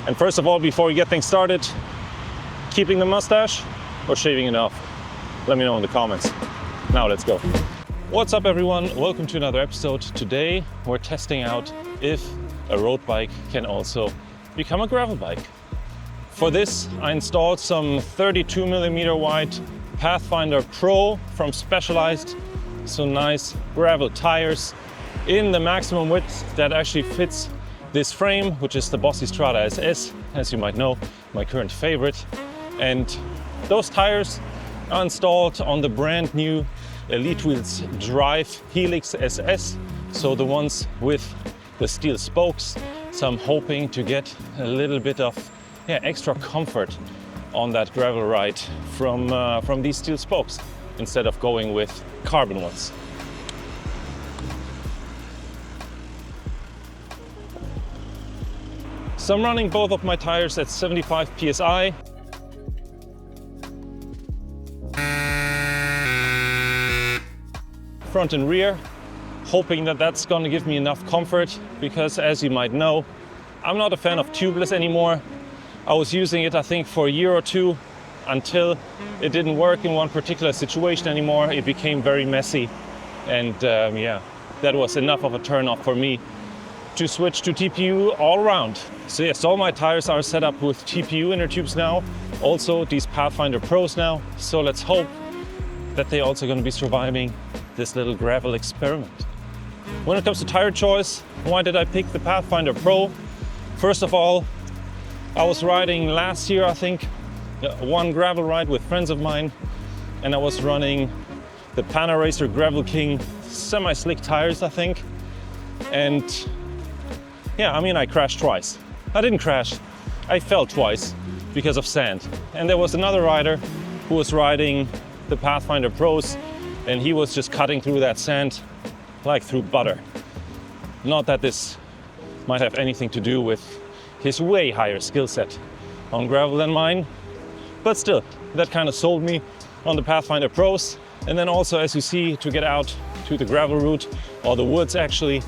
And first of all, before we get things started, keeping the mustache or shaving it off? Let me know in the comments. Now let's go. What's up everyone? Welcome to another episode. Today we're testing out if a road bike can also become a gravel bike. For this I installed some 32mm wide Pathfinder Pro from Specialized. So nice gravel tires in the maximum width that actually fits this frame, which is the Bossy Strada SS, as you might know, my current favorite. And those tires are installed on the brand new Elitewheels Drive Helix SS, so the ones with the steel spokes. So I'm hoping to get a little bit of extra comfort on that gravel ride from these steel spokes instead of going with carbon ones. So I'm running both of my tires at 75 psi. Front and rear, hoping that that's going to give me enough comfort, because as you might know, I'm not a fan of tubeless anymore. I was using it I think for a year or two until it didn't work in one particular situation anymore. It became very messy, and that was enough of a turn off for me to switch to TPU all around. So yes, all my tires are set up with TPU inner tubes now, also these Pathfinder Pros now. So let's hope that they're also going to be surviving this little gravel experiment. When it comes to tire choice, why did I pick the Pathfinder Pro? First of all, I was riding last year, I think, one gravel ride with friends of mine, and I was running the Panaracer Gravel King semi-slick tires, I think. And I crashed twice. I didn't crash, I fell twice because of sand. And there was another rider who was riding the Pathfinder Pros, and he was just cutting through that sand like through butter. Not that this might have anything to do with his way higher skill set on gravel than mine, but still, that kind of sold me on the Pathfinder Pros. And then also, as you see, to get out to the gravel route, or the woods actually,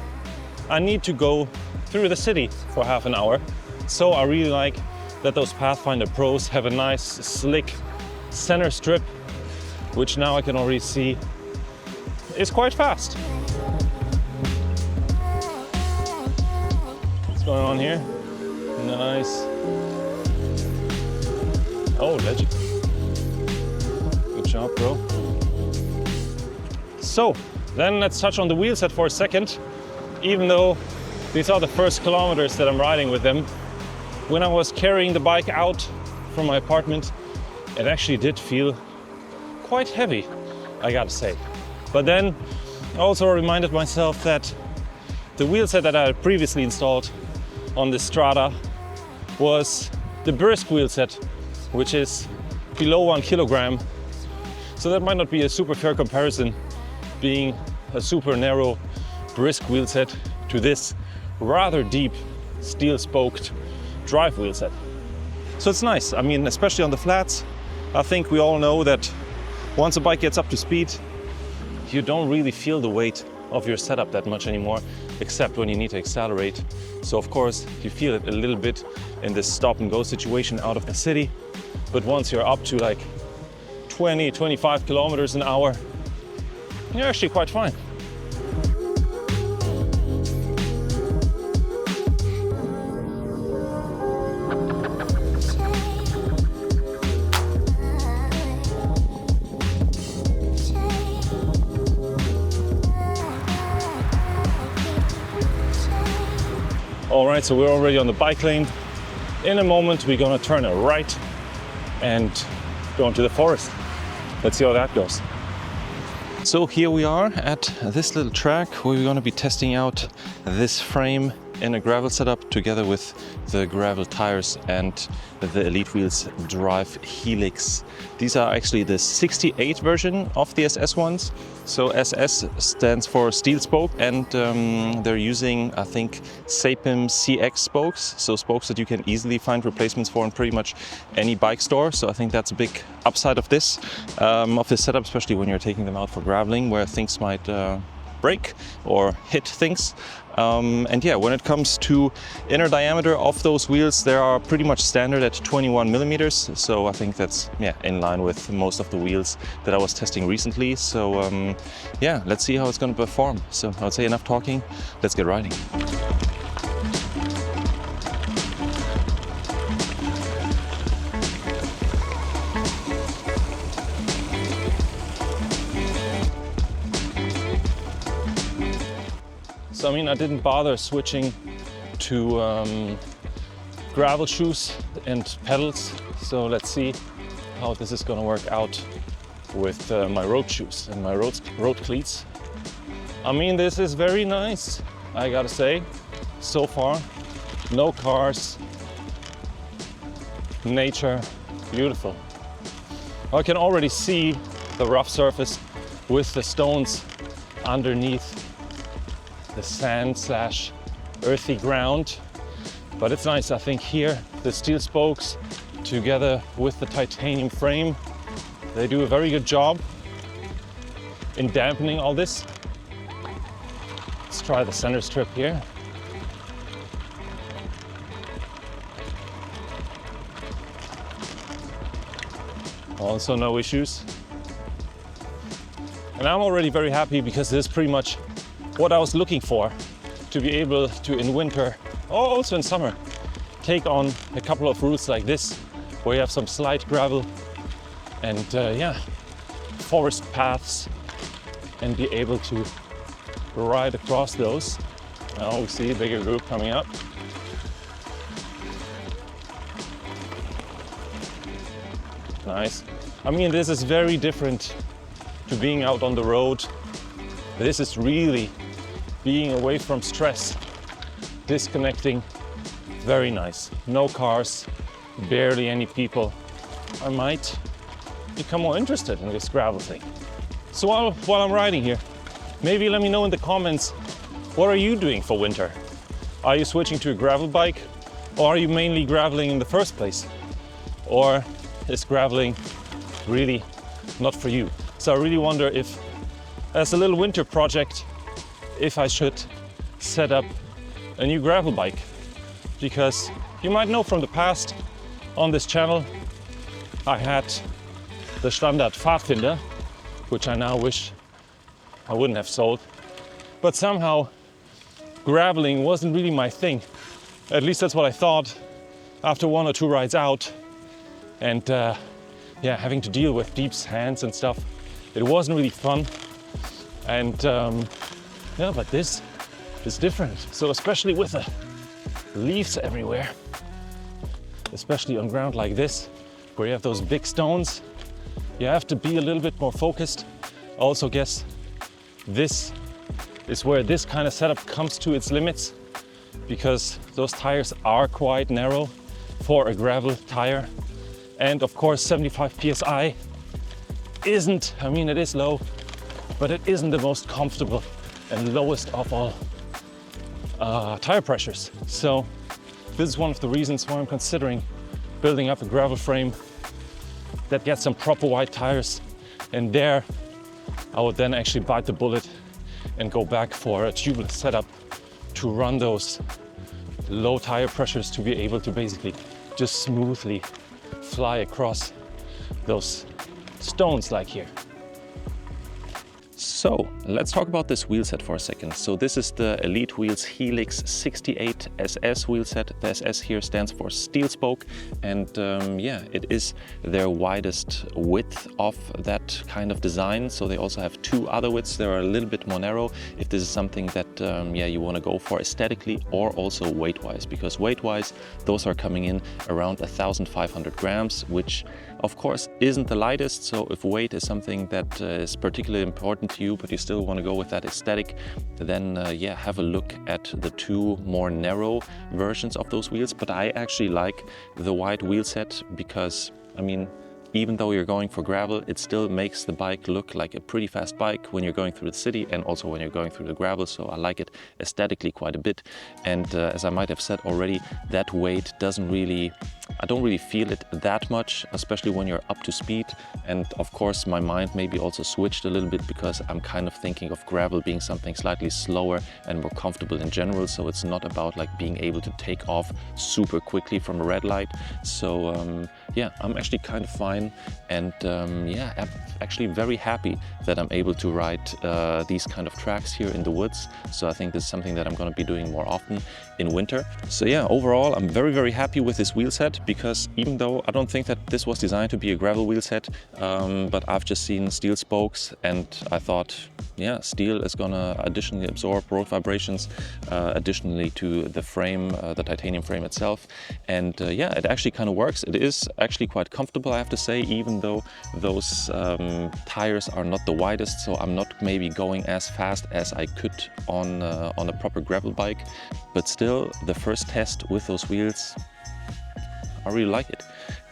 I need to go through the city for half an hour. So I really like that those Pathfinder Pros have a nice slick center strip, which now I can already see is quite fast. What's going on here? Nice. Oh, legend. Good job, bro. So, then let's touch on the wheelset for a second. Even though these are the first kilometers that I'm riding with them, when I was carrying the bike out from my apartment, it actually did feel quite heavy, I gotta say. But then I also reminded myself that the wheelset that I had previously installed on the Strada was the brisk wheelset, which is below 1 kilogram. So that might not be a super fair comparison, being a super narrow brisk wheelset to this rather deep steel spoked drive wheelset. So it's nice. I mean, especially on the flats, I think we all know that once a bike gets up to speed, you don't really feel the weight of your setup that much anymore, except when you need to accelerate. So of course you feel it a little bit in this stop and go situation out of the city, but once you're up to like 20-25 kilometers an hour, you're actually quite fine. All right, so we're already on the bike lane. In a moment, we're gonna turn a right and go into the forest. Let's see how that goes. So here we are at this little track where we're gonna be testing out this frame in a gravel setup together with the gravel tires and the Elitewheels Drive Helix. These are actually the 68 version of the SS ones. So SS stands for steel spoke, and they're using, I think, Sapim CX spokes. So spokes that you can easily find replacements for in pretty much any bike store. So I think that's a big upside of this setup, especially when you're taking them out for graveling where things might break or hit things. And yeah, when it comes to inner diameter of those wheels, they are pretty much standard at 21 millimeters. So I think that's in line with most of the wheels that I was testing recently. So yeah, let's see how it's going to perform. So I would say enough talking, let's get riding. So I mean, I didn't bother switching to gravel shoes and pedals. So let's see how this is going to work out with my road shoes and my road cleats. I mean, this is very nice, I gotta say. So far, no cars, nature, beautiful. I can already see the rough surface with the stones underneath the sand / earthy ground, but it's nice. I think here the steel spokes together with the titanium frame, they do a very good job in dampening all this. Let's try the center strip here. Also no issues. And I'm already very happy because this is pretty much what I was looking for, to be able to in winter or also in summer take on a couple of routes like this where you have some slight gravel and forest paths, and be able to ride across those. Now we see a bigger group coming up. Nice. I mean, this is very different to being out on the road. This is really being away from stress, disconnecting. Very nice. No cars, barely any people. I might become more interested in this gravel thing. So while I'm riding here, maybe let me know in the comments, what are you doing for winter? Are you switching to a gravel bike, or are you mainly graveling in the first place? Or is graveling really not for you? So I really wonder if, as a little winter project, if I should set up a new gravel bike. Because you might know from the past on this channel, I had the Standard Pathfinder, which I now wish I wouldn't have sold. But somehow graveling wasn't really my thing. At least that's what I thought after 1 or 2 rides out. And having to deal with deep sands and stuff, it wasn't really fun. And but this is different. So especially with the leaves everywhere, especially on ground like this, where you have those big stones, you have to be a little bit more focused. I also guess this is where this kind of setup comes to its limits, because those tires are quite narrow for a gravel tire. And of course 75 PSI isn't, I mean, it is low, but it isn't the most comfortable and lowest of all tire pressures. So this is one of the reasons why I'm considering building up a gravel frame that gets some proper wide tires, and there I would then actually bite the bullet and go back for a tubeless setup to run those low tire pressures, to be able to basically just smoothly fly across those stones like here. So let's talk about this wheelset for a second. So this is the Elitewheels Helix 68 SS wheelset. The SS here stands for steel spoke, and it is their widest width of that kind of design. So they also have 2 other widths that are a little bit more narrow, if this is something that you want to go for aesthetically or also weight-wise, because weight-wise those are coming in around 1,500 grams, which of course isn't the lightest. So if weight is something that is particularly important to you, but you still want to go with that aesthetic, then have a look at the 2 more narrow versions of those wheels. But I actually like the wide wheel set because, I mean, even though you're going for gravel, it still makes the bike look like a pretty fast bike when you're going through the city and also when you're going through the gravel. So I like it aesthetically quite a bit. And as I might have said already, that weight doesn't really I don't really feel it that much, especially when you're up to speed. And of course, my mind maybe also switched a little bit because I'm kind of thinking of gravel being something slightly slower and more comfortable in general. So it's not about like being able to take off super quickly from a red light. So yeah, I'm actually kind of fine. And yeah, I'm actually very happy that I'm able to ride these kind of tracks here in the woods. So I think this is something that I'm going to be doing more often in winter. So yeah, overall, I'm very, very happy with this wheel set, because even though I don't think that this was designed to be a gravel wheel set, but I've just seen steel spokes and I thought, yeah, steel is gonna additionally absorb road vibrations, additionally to the frame, the titanium frame itself. And yeah, it actually kind of works. It is actually quite comfortable, I have to say, even though those tires are not the widest, so I'm not maybe going as fast as I could on a proper gravel bike. But still, the first test with those wheels, I really like it.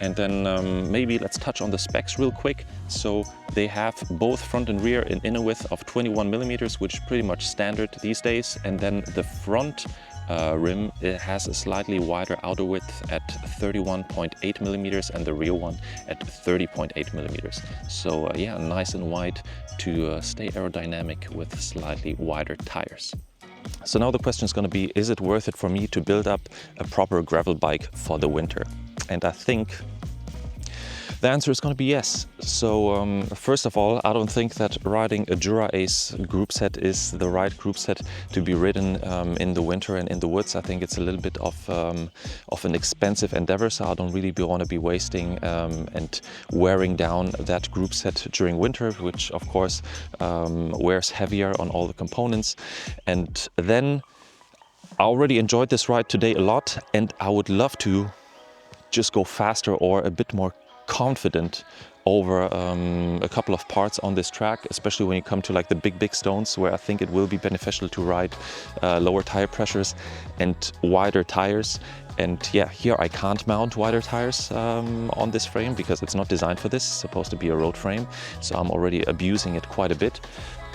And then maybe let's touch on the specs real quick. So they have both front and rear an inner width of 21 millimeters, which is pretty much standard these days. And then the front rim, it has a slightly wider outer width at 31.8 millimeters and the rear one at 30.8 millimeters. So yeah, nice and wide to stay aerodynamic with slightly wider tires. So now the question is going to be, is it worth it for me to build up a proper gravel bike for the winter? And I think the answer is going to be yes. So first of all, I don't think that riding a Dura Ace group set is the right group set to be ridden in the winter and in the woods. I think it's a little bit of an expensive endeavor, so I don't really want to be wasting and wearing down that group set during winter, which of course wears heavier on all the components. And then I already enjoyed this ride today a lot, and I would love to just go faster or a bit more confident over a couple of parts on this track, especially when you come to like the big stones, where I think it will be beneficial to ride lower tire pressures and wider tires. And yeah, here I can't mount wider tires on this frame because it's not designed for this. It's supposed to be a road frame, so I'm already abusing it quite a bit.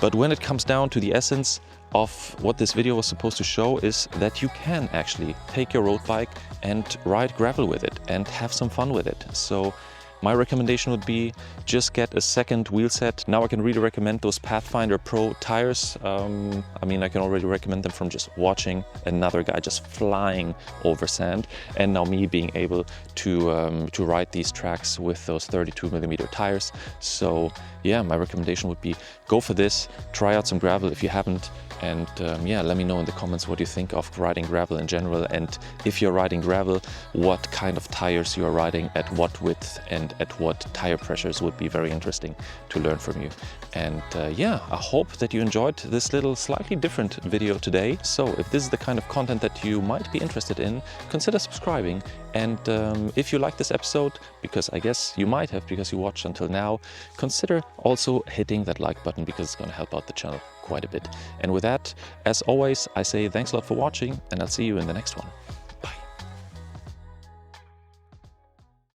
But when it comes down to the essence of what this video was supposed to show, is that you can actually take your road bike and ride gravel with it and have some fun with it. So my recommendation would be just get a second wheel set. Now I can really recommend those Pathfinder Pro tires. I mean, I can already recommend them from just watching another guy just flying over sand, and now me being able to ride these tracks with those 32 millimeter tires. So yeah, my recommendation would be go for this, try out some gravel if you haven't, and yeah, let me know in the comments what you think of riding gravel in general, and if you're riding gravel, what kind of tires you're riding, at what width and at what tire pressures. Would be very interesting to learn from you. And yeah, I hope that you enjoyed this little slightly different video today. So if this is the kind of content that you might be interested in, consider subscribing. And if you like this episode, because I guess you might have because you watched until now, consider also hitting that like button, because it's going to help out the channel quite a bit. And with that, as always, I say thanks a lot for watching, and I'll see you in the next one.